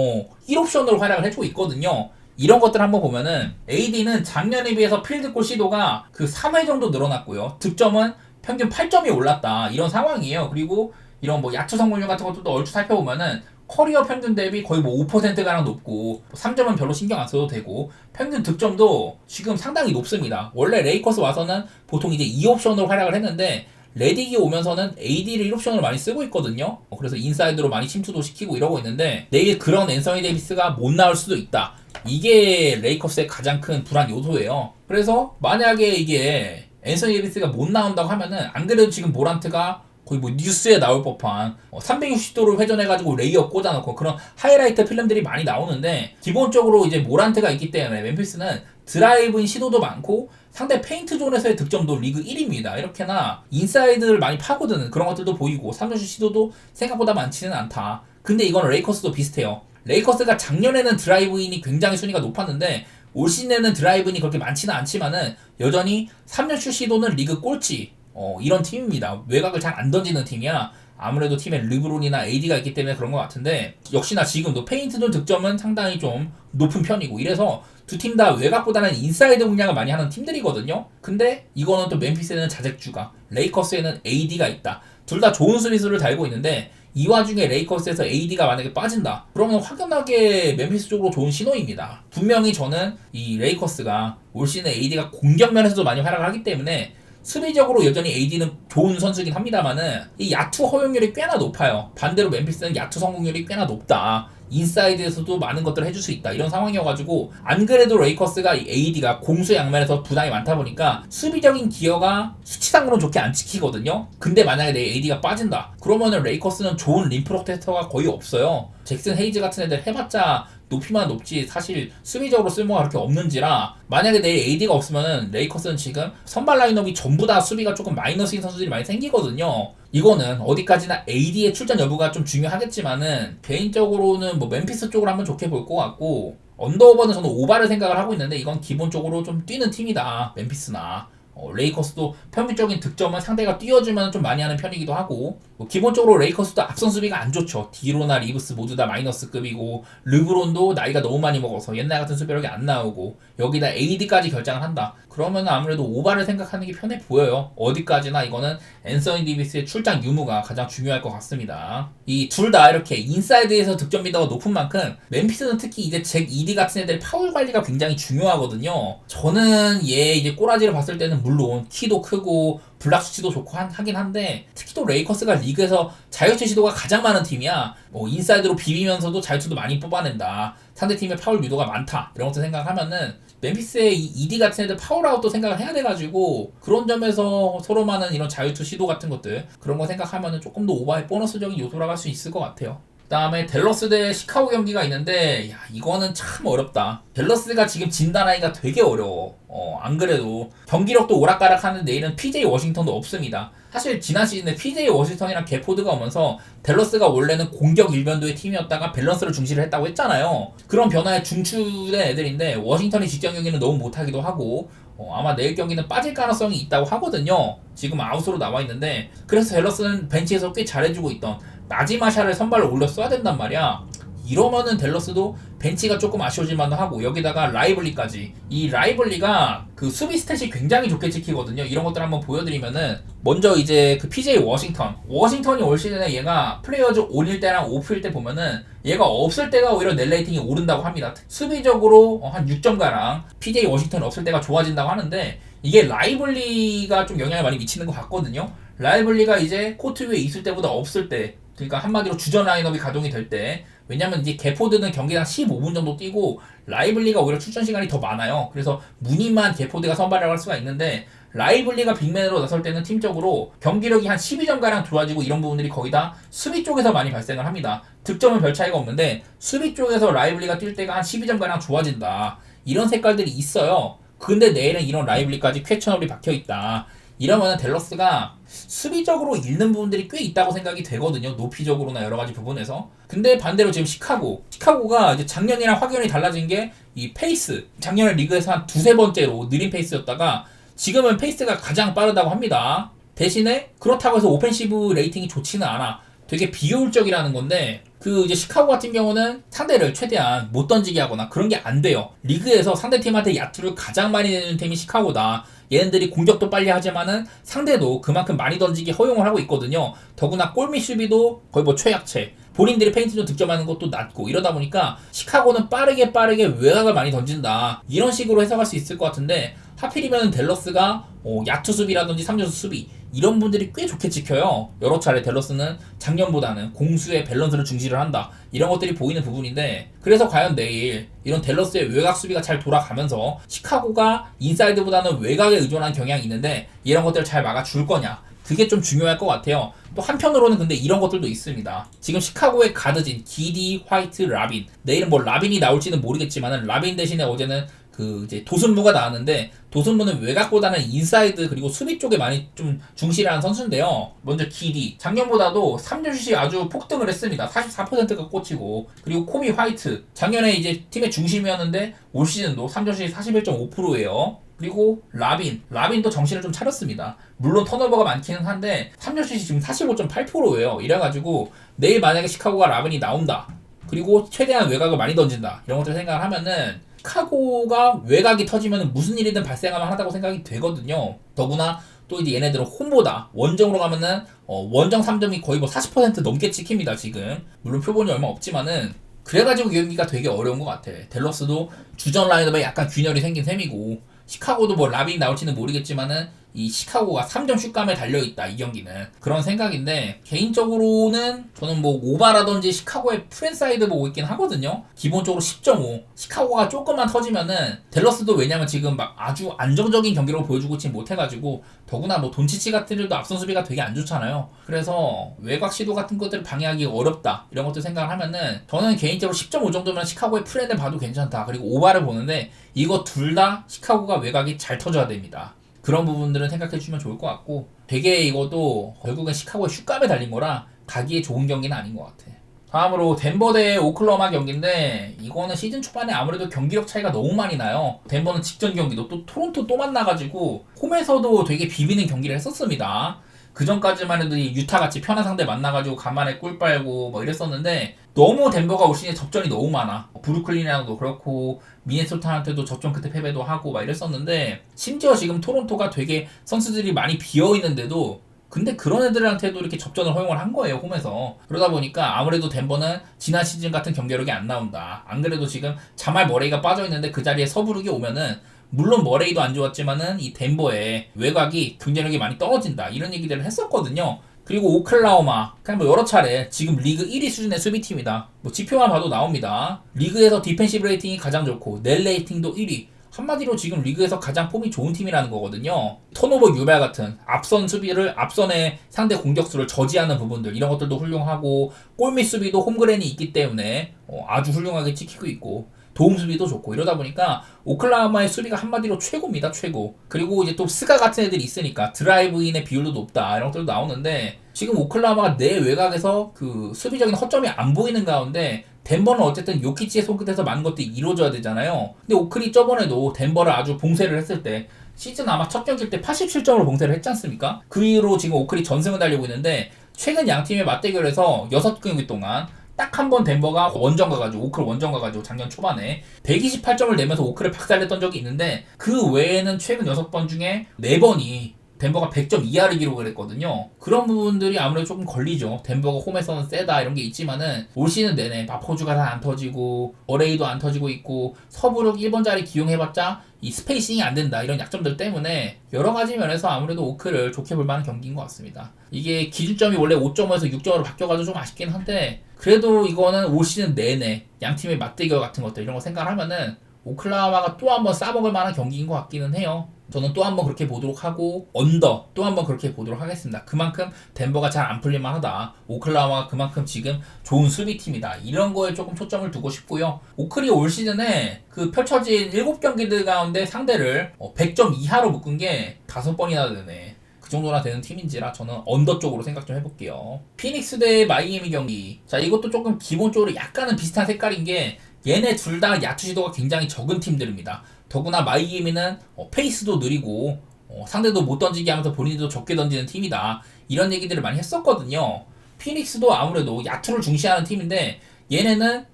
1옵션으로 활약을 해주고 있거든요. 이런 것들 한번 보면은 AD는 작년에 비해서 필드골 시도가 그 3회 정도 늘어났고요. 득점은 평균 8점이 올랐다. 이런 상황이에요. 그리고 이런 뭐 야투 성공률 같은 것도 얼추 살펴보면은 커리어 평균 대비 거의 뭐 5%가량 높고 3점은 별로 신경 안 써도 되고 평균 득점도 지금 상당히 높습니다. 원래 레이커스 와서는 보통 이제 2옵션으로 활약을 했는데 레딕이 오면서는 AD를 1옵션으로 많이 쓰고 있거든요. 그래서 인사이드로 많이 침투도 시키고 이러고 있는데 내일 그런 앤서니 데이비스가 못 나올 수도 있다. 이게 레이커스의 가장 큰 불안 요소예요. 그래서 만약에 이게 앤서니 데이비스가 못 나온다고 하면은 안 그래도 지금 모란트가 거의 뭐 뉴스에 나올 법한 360도를 회전해가지고 레이업 꽂아놓고 그런 하이라이트 필름들이 많이 나오는데 기본적으로 이제 모란트가 있기 때문에 멤피스는 드라이브인 시도도 많고 상대 페인트 존에서의 득점도 리그 1위입니다. 이렇게나 인사이드를 많이 파고드는 그런 것들도 보이고 3점슛 시도도 생각보다 많지는 않다. 근데 이건 레이커스도 비슷해요. 레이커스가 작년에는 드라이브인이 굉장히 순위가 높았는데 올 시즌에는 드라이브인이 그렇게 많지는 않지만은 여전히 3점슛 시도는 리그 꼴찌 이런 팀입니다. 외곽을 잘 안 던지는 팀이야. 아무래도 팀에 르브론이나 AD가 있기 때문에 그런 것 같은데 역시나 지금도 페인트존 득점은 상당히 좀 높은 편이고 이래서 두 팀 다 외곽보다는 인사이드 공략을 많이 하는 팀들이거든요. 근데 이거는 또 멤피스에는 자책주가 레이커스에는 AD가 있다. 둘 다 좋은 수비수를 달고 있는데 이 와중에 레이커스에서 AD가 만약에 빠진다. 그러면 확연하게 멤피스 쪽으로 좋은 신호입니다. 분명히 저는 이 레이커스가 올 시즌에 AD가 공격면에서도 많이 활약을 하기 때문에 수비적으로 여전히 AD는 좋은 선수긴 합니다만은 이 야투 허용률이 꽤나 높아요. 반대로 멤피스는 야투 성공률이 꽤나 높다. 인사이드에서도 많은 것들을 해줄 수 있다. 이런 상황이어가지고 안 그래도 레이커스가 AD가 공수 양면에서 부담이 많다 보니까 수비적인 기여가 수치상으로는 좋게 안 찍히거든요. 근데 만약에 내 AD가 빠진다. 그러면은 레이커스는 좋은 림 프로텍터가 거의 없어요. 잭슨 헤이즈 같은 애들 해봤자 높이만 높지 사실 수비적으로 쓸모가 그렇게 없는지라 만약에 내일 AD가 없으면은 레이커스는 지금 선발 라인업이 전부 다 수비가 조금 마이너스인 선수들이 많이 생기거든요. 이거는 어디까지나 AD의 출전 여부가 좀 중요하겠지만은 개인적으로는 뭐 멤피스 쪽으로 한번 좋게 볼 것 같고 언더오버는 저는 오바를 생각을 하고 있는데 이건 기본적으로 좀 뛰는 팀이다. 멤피스나 레이커스도 평균적인 득점은 상대가 뛰어주면 좀 많이 하는 편이기도 하고, 기본적으로 레이커스도 앞선 수비가 안 좋죠. 디로나 리브스 모두 다 마이너스급이고, 르브론도 나이가 너무 많이 먹어서 옛날 같은 수비력이 안 나오고, 여기다 AD까지 결장을 한다. 그러면 아무래도 오바를 생각하는 게 편해 보여요. 어디까지나 이거는 앤서니 데이비스의 출장 유무가 가장 중요할 것 같습니다. 이 둘 다 이렇게 인사이드에서 득점 빈도가 높은 만큼 멤피스는 특히 이제 잭 ED 같은 애들의 파울 관리가 굉장히 중요하거든요. 저는 얘 이제 꼬라지를 봤을 때는 물론 키도 크고 블락 수치도 좋고 하긴 한데, 특히 또 레이커스가 리그에서 자유투 시도가 가장 많은 팀이야. 인사이드로 비비면서도 자유투도 많이 뽑아낸다. 상대팀의 파울 유도가 많다. 이런 것도 생각하면은 멤피스의 이 ED 같은 애들 파울아웃도 생각을 해야 돼가지고, 그런 점에서 서로 많은 이런 자유투 시도 같은 것들, 그런 거 생각하면은 조금 더 오바의 보너스적인 요소라고 할 수 있을 것 같아요. 그 다음에 댈러스 대 시카고 경기가 있는데, 야, 이거는 참 어렵다. 댈러스가 지금 진단하기가 되게 어려워. 안 그래도 경기력도 오락가락하는 내일은 PJ 워싱턴도 없습니다. 사실 지난 시즌에 PJ 워싱턴이랑 게포드가 오면서 댈러스가 원래는 공격 일변도의 팀이었다가 밸런스를 중시를 했다고 했잖아요. 그런 변화에 중추된 애들인데, 워싱턴이 직전 경기는 너무 못하기도 하고, 아마 내일 경기는 빠질 가능성이 있다고 하거든요. 지금 아웃으로 나와 있는데, 그래서 댈러스는 벤치에서 꽤 잘해주고 있던 나지마샤를 선발로 올렸어야 된단 말이야. 이러면은 댈러스도 벤치가 조금 아쉬워질 만도 하고, 여기다가 라이블리까지. 이 라이블리가 그 수비 스탯이 굉장히 좋게 찍히거든요. 이런 것들 한번 보여드리면은, 먼저 이제 그 PJ 워싱턴이 올 시즌에 얘가 플레이어즈 온일 때랑 오프일 때 보면은 얘가 없을 때가 오히려 net 레이팅이 오른다고 합니다. 수비적으로 한 6점가량 PJ 워싱턴이 없을 때가 좋아진다고 하는데, 이게 라이블리가 좀 영향을 많이 미치는 것 같거든요. 라이블리가 이제 코트 위에 있을 때보다 없을 때, 그러니까 한마디로 주전 라인업이 가동이 될 때, 왜냐면 이제 게포드는 경기당 15분 정도 뛰고 라이블리가 오히려 출전 시간이 더 많아요. 그래서 무늬만 게포드가 선발을 할 수가 있는데, 라이블리가 빅맨으로 나설 때는 팀적으로 경기력이 한 12점가량 좋아지고, 이런 부분들이 거의 다 수비 쪽에서 많이 발생을 합니다. 득점은 별 차이가 없는데 수비 쪽에서 라이블리가 뛸 때가 한 12점가량 좋아진다. 이런 색깔들이 있어요. 근데 내일은 이런 라이블리까지 퀘처널이 박혀있다. 이러면은 댈러스가 수비적으로 잃는 부분들이 꽤 있다고 생각이 되거든요. 높이적으로나 여러 가지 부분에서. 근데 반대로 지금 시카고가 이제 작년이랑 확연히 달라진 게 이 페이스. 작년에 리그에서 한 두세 번째로 느린 페이스였다가 지금은 페이스가 가장 빠르다고 합니다. 대신에 그렇다고 해서 오펜시브 레이팅이 좋지는 않아. 되게 비효율적이라는 건데, 그 이제 시카고 같은 경우는 상대를 최대한 못 던지게 하거나 그런 게 안 돼요. 리그에서 상대팀한테 야투를 가장 많이 내는 팀이 시카고다. 얘네들이 공격도 빨리 하지만은 상대도 그만큼 많이 던지기 허용을 하고 있거든요. 더구나 골밑 수비도 거의 뭐 최약체. 본인들이 페인트로 득점하는 것도 낮고, 이러다 보니까 시카고는 빠르게 외곽을 많이 던진다. 이런 식으로 해석할 수 있을 것 같은데, 하필이면 댈러스가 야투 수비라든지 3점수 수비, 이런 분들이 꽤 좋게 찍혀요. 여러 차례 댈러스는 작년보다는 공수의 밸런스를 중시를 한다. 이런 것들이 보이는 부분인데, 그래서 과연 내일 이런 댈러스의 외곽 수비가 잘 돌아가면서 시카고가 인사이드보다는 외곽에 의존한 경향이 있는데, 이런 것들을 잘 막아줄 거냐, 그게 좀 중요할 것 같아요. 또 한편으로는 근데 이런 것들도 있습니다. 지금 시카고의 가드진 기디, 화이트, 라빈. 내일은 뭐 라빈이 나올지는 모르겠지만은, 라빈 대신에 어제는 그 이제 도슨무가 나왔는데, 도슨무는 외곽보다는 인사이드 그리고 수비 쪽에 많이 좀 중시를 하는 선수인데요. 먼저 기디, 작년보다도 3점슛이 아주 폭등을 했습니다. 44%가 꽂히고, 그리고 코비 화이트, 작년에 이제 팀의 중심이었는데 올 시즌도 3점슛이 41.5%예요. 그리고 라빈도 정신을 좀 차렸습니다. 물론 턴오버가 많기는 한데 3점슛이 지금 45.8%예요. 이래가지고 내일 만약에 시카고가 라빈이 나온다, 그리고 최대한 외곽을 많이 던진다, 이런 것들 생각을 하면은 시카고가 외곽이 터지면 무슨 일이든 발생하면 하다고 생각이 되거든요. 더구나 또 이제 얘네들은 홈보다 원정으로 가면은 원정 3점이 거의 뭐 40% 넘게 찍힙니다. 지금 물론 표본이 얼마 없지만은, 그래가지고 이 경기가 되게 어려운 것 같아. 댈러스도 주전 라인업에 약간 균열이 생긴 셈이고, 시카고도 뭐 라빈이 나올지는 모르겠지만은 이 시카고가 3점 슛감에 달려있다, 이 경기는. 그런 생각인데, 개인적으로는 저는 뭐 오바라든지 시카고의 프랜사이드 보고 있긴 하거든요. 기본적으로 10.5. 시카고가 조금만 터지면은, 댈러스도 왜냐면 지금 막 아주 안정적인 경기력을 보여주고 있지 못해가지고, 더구나 뭐 돈치치 같은 일도 앞선 수비가 되게 안 좋잖아요. 그래서 외곽 시도 같은 것들을 방해하기 어렵다, 이런 것들 생각을 하면은, 저는 개인적으로 10.5 정도면 시카고의 프랜을 봐도 괜찮다. 그리고 오바를 보는데, 이거 둘 다 시카고가 외곽이 잘 터져야 됩니다. 그런 부분들은 생각해주면 좋을 것 같고, 되게 이것도 결국은 시카고의 슛감에 달린 거라 가기에 좋은 경기는 아닌 것 같아. 다음으로 덴버 대 오클라호마 경기인데 이거는 시즌 초반에 아무래도 경기력 차이가 너무 많이 나요. 덴버는 직전 경기도 또 토론토 또 만나가지고 홈에서도 되게 비비는 경기를 했었습니다. 그 전까지만 해도 이 유타같이 편한 상대 만나가지고 간만에 꿀 빨고 뭐 이랬었는데 너무 덴버가 올 시즌에 접전이 너무 많아. 브루클린이랑도 그렇고 미네소타한테도 접전 끝에 패배도 하고 막 이랬었는데 심지어 지금 토론토가 되게 선수들이 많이 비어있는데도 근데 그런 애들한테도 이렇게 접전을 허용을 한 거예요, 홈에서. 그러다 보니까 아무래도 덴버는 지난 시즌 같은 경기력이 안 나온다. 안 그래도 지금 자말 머레이가 빠져있는데 그 자리에 서부르기 오면은 물론 머레이도 안 좋았지만은 이 덴버의 외곽이 경쟁력이 많이 떨어진다. 이런 얘기들을 했었거든요. 그리고 오클라호마 그냥 뭐 여러 차례 지금 리그 1위 수준의 수비팀이다. 뭐 지표만 봐도 나옵니다. 리그에서 디펜시브 레이팅이 가장 좋고 넬 레이팅도 1위. 한마디로 지금 리그에서 가장 폼이 좋은 팀이라는 거거든요. 턴오버 유발 같은 앞선 수비를 앞선의 상대 공격수를 저지하는 부분들 이런 것들도 훌륭하고 골밑 수비도 홈그랜이 있기 때문에 아주 훌륭하게 지키고 있고 도움 수비도 좋고 이러다 보니까 오클라호마의 수비가 한마디로 최고입니다. 최고. 그리고 이제 또 스가 같은 애들이 있으니까 드라이브인의 비율도 높다 이런 것들도 나오는데 지금 오클라호마가 내 외곽에서 그 수비적인 허점이 안 보이는 가운데 덴버는 어쨌든 요키치의 손끝에서 많은 것들이 이루어져야 되잖아요. 근데 오클이 저번에도 덴버를 아주 봉쇄를 했을 때 시즌 아마 첫 경기 때 87점으로 봉쇄를 했지 않습니까? 그 이후로 지금 오클이 전승을 달리고 있는데 최근 양 팀의 맞대결에서 6경기 동안 딱 한 번 덴버가 원정 가가지고 오클 원정 가가지고 작년 초반에 128점을 내면서 오클을 박살냈던 적이 있는데 그 외에는 최근 6번 중에 4번이 덴버가 100점 이하를 기록을 했거든요. 그런 부분들이 아무래도 조금 걸리죠. 덴버가 홈에서는 세다 이런 게 있지만은 올 시즌 내내 마포주가 다 안 터지고 어레이도 안 터지고 있고 서부룩 1번 자리 기용해봤자 이 스페이싱이 안 된다 이런 약점들 때문에 여러 가지 면에서 아무래도 오클을 좋게 볼 만한 경기인 것 같습니다. 이게 기준점이 원래 5점에서 6점으로 바뀌어가지고 좀 아쉽긴 한데 그래도 이거는 올 시즌 내내 양 팀의 맞대결 같은 것들 이런 거 생각하면은 오클라호마가 또 한 번 싸먹을 만한 경기인 것 같기는 해요. 저는 또 한 번 그렇게 보도록 하고 언더 또 한 번 그렇게 보도록 하겠습니다. 그만큼 덴버가 잘 안 풀릴만 하다. 오클라호마가 그만큼 지금 좋은 수비팀이다. 이런 거에 조금 초점을 두고 싶고요. 오클이 올 시즌에 그 펼쳐진 7경기들 가운데 상대를 100점 이하로 묶은 게 5번이나 되네. 그 정도나 되는 팀인지라 저는 언더 쪽으로 생각 좀 해볼게요. 피닉스 대 마이애미 경기. 자, 이것도 조금 기본적으로 약간은 비슷한 색깔인 게 얘네 둘 다 야투 시도가 굉장히 적은 팀들입니다. 더구나 마이애미는 페이스도 느리고 상대도 못 던지게 하면서 본인도 적게 던지는 팀이다. 이런 얘기들을 많이 했었거든요. 피닉스도 아무래도 야투를 중시하는 팀인데 얘네는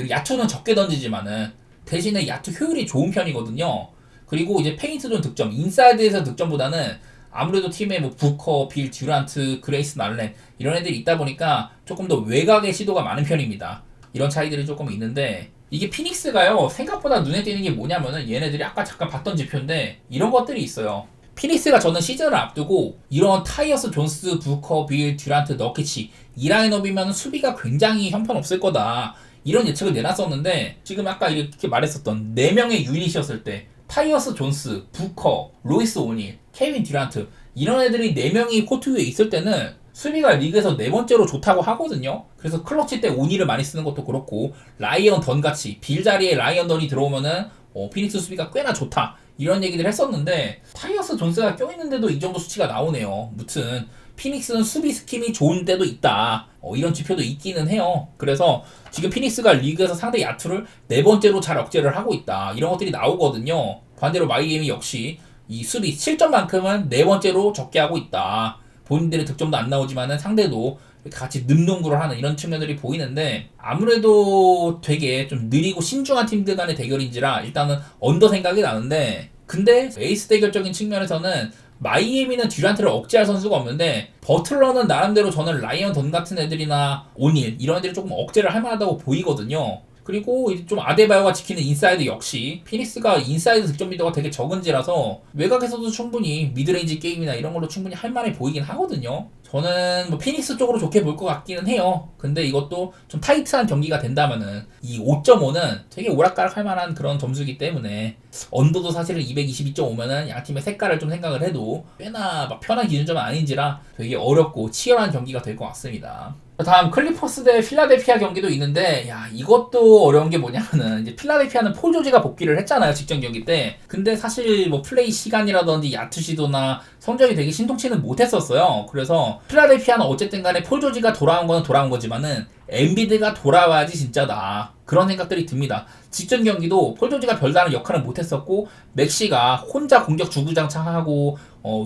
야투는 적게 던지지만은 대신에 야투 효율이 좋은 편이거든요. 그리고 이제 페인트존 득점, 인사이드에서 득점보다는 아무래도 팀에 뭐 부커, 빌, 듀란트, 그레이스 날렌 이런 애들이 있다 보니까 조금 더 외곽의 시도가 많은 편입니다. 이런 차이들이 조금 있는데 이게 피닉스가요 생각보다 눈에 띄는 게 뭐냐면은 얘네들이 아까 잠깐 봤던 지표인데 이런 것들이 있어요. 피닉스가 저는 시즌을 앞두고 이런 타이어스, 존스, 부커, 빌, 듀란트, 너키치 이 라인업이면 수비가 굉장히 형편없을 거다 이런 예측을 내놨었는데 지금 아까 이렇게 말했었던 4명의 유닛이었을 때 타이어스, 존스, 부커, 로이스 오닐, 케빈 듀란트 이런 애들이 4명이 코트 위에 있을 때는 수비가 리그에서 4번째로 좋다고 하거든요. 그래서 클러치 때 오니를 많이 쓰는 것도 그렇고 라이언 던 같이 빌 자리에 라이언 던이 들어오면은 피닉스 수비가 꽤나 좋다 이런 얘기를 했었는데 타이어스 존스가 껴있는데도 이 정도 수치가 나오네요. 무튼 피닉스는 수비 스킴이 좋은 데도 있다 이런 지표도 있기는 해요. 그래서 지금 피닉스가 리그에서 상대 야투를 4번째로 잘 억제를 하고 있다 이런 것들이 나오거든요. 반대로 마이애미 역시 이 수비 7점만큼은 4번째로 적게 하고 있다. 본인들의 득점도 안 나오지만은 상대도 같이 늠농구를 하는 이런 측면들이 보이는데 아무래도 되게 좀 느리고 신중한 팀들 간의 대결인지라 일단은 언더 생각이 나는데 근데 에이스 대결적인 측면에서는 마이애미는 듀란트를 억제할 선수가 없는데 버틀러는 나름대로 저는 라이언 던 같은 애들이나 오닐 이런 애들이 조금 억제를 할 만하다고 보이거든요. 그리고 좀 아데바요가 지키는 인사이드 역시 피닉스가 인사이드 득점 미더가 되게 적은지라서 외곽에서도 충분히 미드레인지 게임이나 이런 걸로 충분히 할만해 보이긴 하거든요. 저는 뭐 피닉스 쪽으로 좋게 볼 것 같기는 해요. 근데 이것도 좀 타이트한 경기가 된다면은 이 5.5는 되게 오락가락할 만한 그런 점수이기 때문에 언더도 사실은 222.5면은 양 팀의 색깔을 좀 생각을 해도 꽤나 막 편한 기준점은 아닌지라 되게 어렵고 치열한 경기가 될 것 같습니다. 다음 클리퍼스 대 필라델피아 경기도 있는데, 야, 이것도 어려운 게 뭐냐면은, 이제 필라델피아는 폴 조지가 복귀를 했잖아요, 직전 경기 때. 근데 사실 뭐 플레이 시간이라든지 야투 시도나 성적이 되게 신통치는 못했었어요. 그래서 필라델피아는 어쨌든 간에 폴 조지가 돌아온 건 돌아온 거지만은, 엔비드가 돌아와야지 진짜다. 그런 생각들이 듭니다. 직전 경기도 폴 조지가 별다른 역할은 못했었고, 맥시가 혼자 공격 주구장창하고,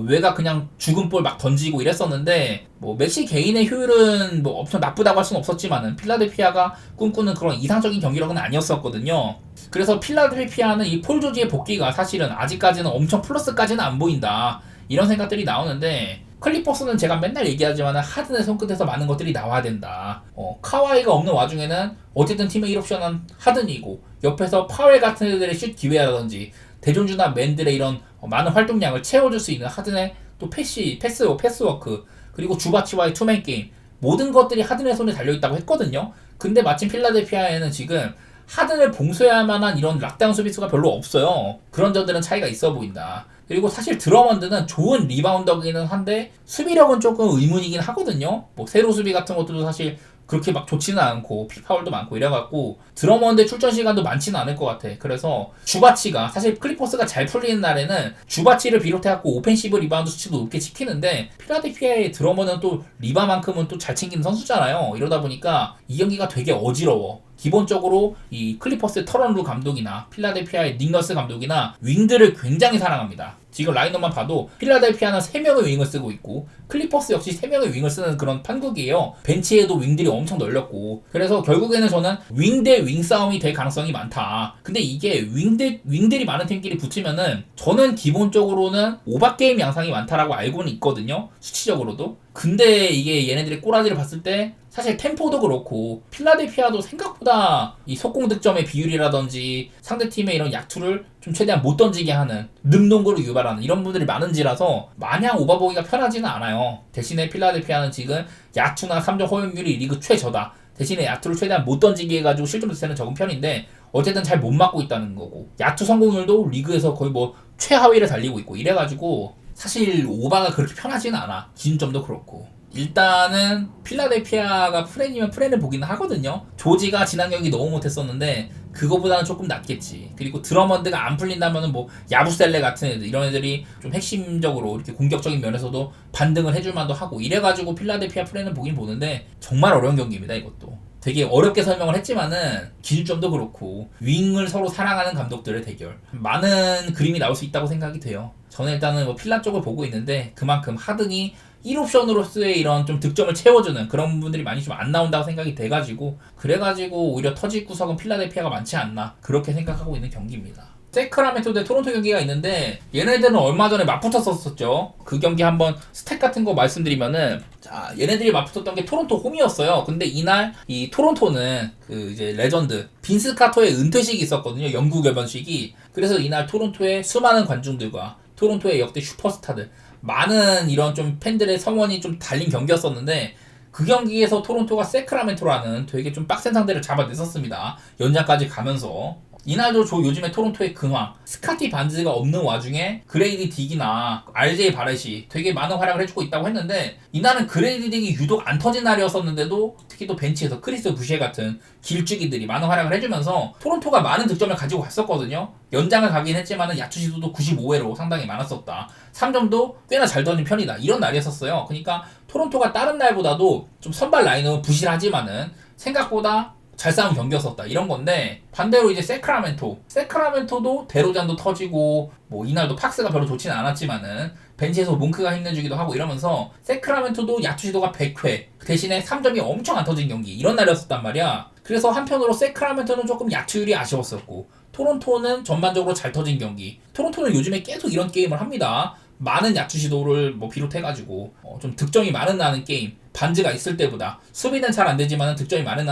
외곽 그냥 죽은 볼 막 던지고 이랬었는데, 뭐 맥시 개인의 효율은 뭐 엄청 나쁘다고 할 수는 없었지만은 필라델피아가 꿈꾸는 그런 이상적인 경기력은 아니었었거든요. 그래서 필라델피아는 이 폴 조지의 복귀가 사실은 아직까지는 엄청 플러스까지는 안 보인다. 이런 생각들이 나오는데, 클리퍼스는 제가 맨날 얘기하지만 하든의 손끝에서 많은 것들이 나와야 된다. 카와이가 없는 와중에는 어쨌든 팀의 1옵션은 하든이고, 옆에서 파웰 같은 애들의 슛 기회라든지 대존주나 맨들의 이런 많은 활동량을 채워줄 수 있는 하든의 또 패스워크, 그리고 주바치와의 투맨 게임, 모든 것들이 하든의 손에 달려있다고 했거든요. 근데 마침 필라델피아에는 지금 하든을 봉쇄할 만한 이런 락다운 수비수가 별로 없어요. 그런 점들은 차이가 있어 보인다. 그리고 사실 드러먼드는 좋은 리바운더기는 한데 수비력은 조금 의문이긴 하거든요. 뭐 세로 수비 같은 것들도 사실 그렇게 막 좋지는 않고 피파울도 많고 이래갖고 드러먼드 출전 시간도 많지는 않을 것 같아. 그래서 주바치가 사실 클리퍼스가 잘 풀리는 날에는 주바치를 비롯해갖고 오펜시브 리바운드 수치도 높게 지키는데, 필라델피아의 드러먼은 또 리바만큼은 또 잘 챙기는 선수잖아요. 이러다 보니까 이 경기가 되게 어지러워. 기본적으로 이 클리퍼스의 터런루 감독이나 필라델피아의 닉 너스 감독이나 윙들을 굉장히 사랑합니다. 지금 라인업만 봐도 필라델피아는 3명의 윙을 쓰고 있고, 클리퍼스 역시 3명의 윙을 쓰는 그런 판국이에요. 벤치에도 윙들이 엄청 널렸고, 그래서 결국에는 저는 윙 대 윙 싸움이 될 가능성이 많다. 근데 이게 윙들이 많은 팀끼리 붙으면은 저는 기본적으로는 오버게임 양상이 많다라고 알고는 있거든요, 수치적으로도. 근데 이게 얘네들의 꼬라지를 봤을 때 사실 템포도 그렇고 필라델피아도 생각보다 이 속공 득점의 비율이라든지 상대팀의 이런 약투를 좀 최대한 못 던지게 하는, 늠농구를 유발하는 이런 분들이 많은지라서 마냥 오버보기가 편하지는 않아요. 대신에 필라델피아는 지금 야투나 3점 허용률이 리그 최저다. 대신에 야투를 최대한 못 던지게 해가지고 실점 자체는 적은 편인데 어쨌든 잘 못 맞고 있다는 거고, 야투 성공률도 리그에서 거의 뭐 최하위를 달리고 있고 이래가지고 사실 오바가 그렇게 편하지는 않아. 기준점도 그렇고. 일단은 필라델피아가 프렌이면 프렌을 보기는 하거든요. 조지가 지난 경기 너무 못했었는데 그거보다는 조금 낫겠지. 그리고 드러먼드가 안 풀린다면은 뭐 야부셀레 같은 애들, 이런 애들이 좀 핵심적으로 이렇게 공격적인 면에서도 반등을 해줄 만도 하고 이래가지고 필라델피아 프렌을 보긴 보는데 정말 어려운 경기입니다. 이것도 되게 어렵게 설명을 했지만은 기준점도 그렇고 윙을 서로 사랑하는 감독들의 대결, 많은 그림이 나올 수 있다고 생각이 돼요. 저는 일단은 뭐 필라 쪽을 보고 있는데 그만큼 하든이 1옵션으로서의 이런 좀 득점을 채워주는 그런 부분들이 많이 좀 안 나온다고 생각이 돼가지고, 그래가지고 오히려 터질 구석은 필라델피아가 많지 않나 그렇게 생각하고 있는 경기입니다. 세크라멘토 대 토론토 경기가 있는데 얘네들은 얼마 전에 맞붙었었죠. 그 경기 한번 스탯 같은 거 말씀드리면은, 자, 얘네들이 맞붙었던 게 토론토 홈이었어요. 근데 이날 이 토론토는 그 이제 레전드 빈스 카터의 은퇴식이 있었거든요. 영구 결번식이. 그래서 이날 토론토의 수많은 관중들과 토론토의 역대 슈퍼스타들, 많은 이런 좀 팬들의 성원이 좀 달린 경기였었는데, 그 경기에서 토론토가 세크라멘토라는 되게 좀 빡센 상대를 잡아냈었습니다. 연장까지 가면서. 이날도 요즘에 토론토의 근황, 스카티 반즈가 없는 와중에 그레이디 딕이나 RJ 바렛이 되게 많은 활약을 해주고 있다고 했는데, 이날은 그레이디 딕이 유독 안 터진 날이었었는데도 특히 또 벤치에서 크리스 부시에 같은 길쭉이들이 많은 활약을 해주면서 토론토가 많은 득점을 가지고 갔었거든요. 연장을 가긴 했지만은 야투 시도도 95회로 상당히 많았었다. 3점도 꽤나 잘 던진 편이다. 이런 날이었었어요. 그러니까 토론토가 다른 날보다도 좀 선발 라인업은 부실하지만은 생각보다 잘 싸운 경기였었다, 이런 건데, 반대로 이제 세크라멘토도 데로잔도 터지고 뭐 이날도 팍스가 별로 좋지는 않았지만은 벤치에서 몽크가 힘내주기도 하고 이러면서 세크라멘토도 야투 시도가 100회 대신에 3점이 엄청 안 터진 경기, 이런 날이었었단 말이야. 그래서 한편으로 세크라멘토는 조금 야투율이 아쉬웠었고, 토론토는 전반적으로 잘 터진 경기. 토론토는 요즘에 계속 이런 게임을 합니다. 많은 야투 시도를 뭐 비롯해가지고 좀 득점이 나는 게임, 반즈가 있을 때보다 수비는 잘 안되지만 득점이 많이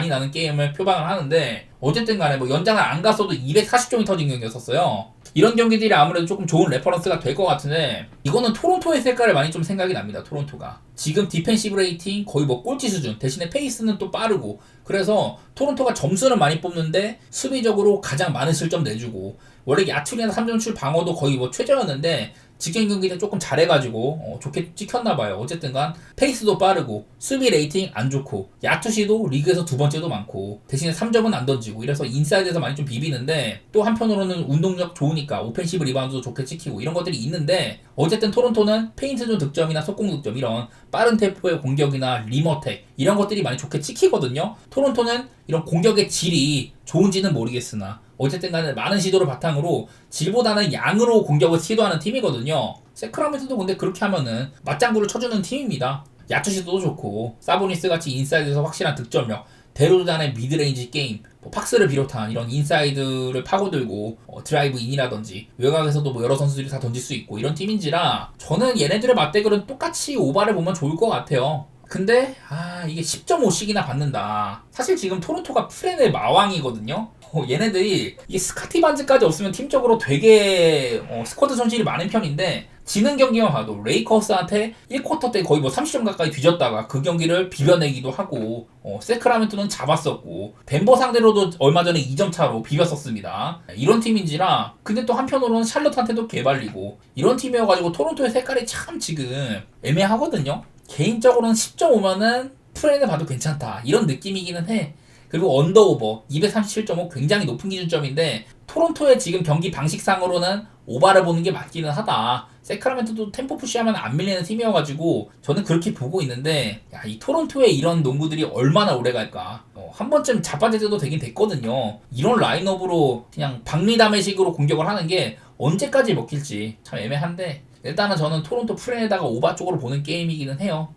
나는 게임을 표방을 하는데, 어쨌든 간에 뭐 연장을 안 갔어도 240점이 터진 경기였었어요. 이런 경기들이 아무래도 조금 좋은 레퍼런스가 될 것 같은데 이거는 토론토의 색깔을 많이 좀 생각이 납니다. 토론토가 지금 디펜시브 레이팅 거의 뭐 꼴찌 수준, 대신에 페이스는 또 빠르고, 그래서 토론토가 점수는 많이 뽑는데 수비적으로 가장 많은 실점 내주고, 원래 야투리나 3점출 방어도 거의 뭐 최저였는데 직전 경기 때 조금 잘해가지고 좋게 찍혔나봐요. 어쨌든간 페이스도 빠르고 수비 레이팅 안 좋고 야투시도 리그에서 두 번째도 많고 대신에 3점은 안 던지고, 이래서 인사이드에서 많이 좀 비비는데, 또 한편으로는 운동력 좋으니까 오펜시브 리바운드도 좋게 찍히고 이런 것들이 있는데, 어쨌든 토론토는 페인트존 득점이나 속공 득점, 이런 빠른 템포의 공격이나 리머텍 이런 것들이 많이 좋게 찍히거든요. 토론토는 이런 공격의 질이 좋은지는 모르겠으나 어쨌든 간에 많은 시도를 바탕으로 질보다는 양으로 공격을 시도하는 팀이거든요. 세크라멘토도 근데 그렇게 하면은 맞장구를 쳐주는 팀입니다. 야투시도도 좋고 사보니스 같이 인사이드에서 확실한 득점력, 데로잔의 미드레인지 게임, 팍스를 비롯한 이런 인사이드를 파고들고 드라이브 인이라든지 외곽에서도 뭐 여러 선수들이 다 던질 수 있고 이런 팀인지라 저는 얘네들의 맞대결은 똑같이 오바를 보면 좋을 것 같아요. 근데 이게 10.5씩이나 받는다. 사실 지금 토론토가 프렌의 마왕이거든요. 얘네들이 이 스카티 반즈까지 없으면 팀적으로 되게 스쿼드 손실이 많은 편인데, 지는 경기만 봐도 레이커스한테 1쿼터 때 거의 뭐 30점 가까이 뒤졌다가 그 경기를 비벼내기도 하고, 세크라멘토는 잡았었고, 덴버 상대로도 얼마 전에 2점 차로 비볐었습니다. 이런 팀인지라. 근데 또 한편으로는 샬럿한테도 개발리고 이런 팀이어가지고 토론토의 색깔이 참 지금 애매하거든요. 개인적으로는 10.5면은 프렌을 봐도 괜찮다 이런 느낌이기는 해. 그리고 언더오버 237.5 굉장히 높은 기준점인데, 토론토의 지금 경기 방식상으로는 오바를 보는 게 맞기는 하다. 세크라멘토도 템포 푸시하면 안 밀리는 팀이어가지고 저는 그렇게 보고 있는데, 이 토론토의 이런 농구들이 얼마나 오래 갈까. 한 번쯤 자빠져도 되긴 됐거든요. 이런 라인업으로 그냥 박리담의식으로 공격을 하는 게 언제까지 먹힐지 참 애매한데, 일단은 저는 토론토 프렌에다가 오바 쪽으로 보는 게임이기는 해요.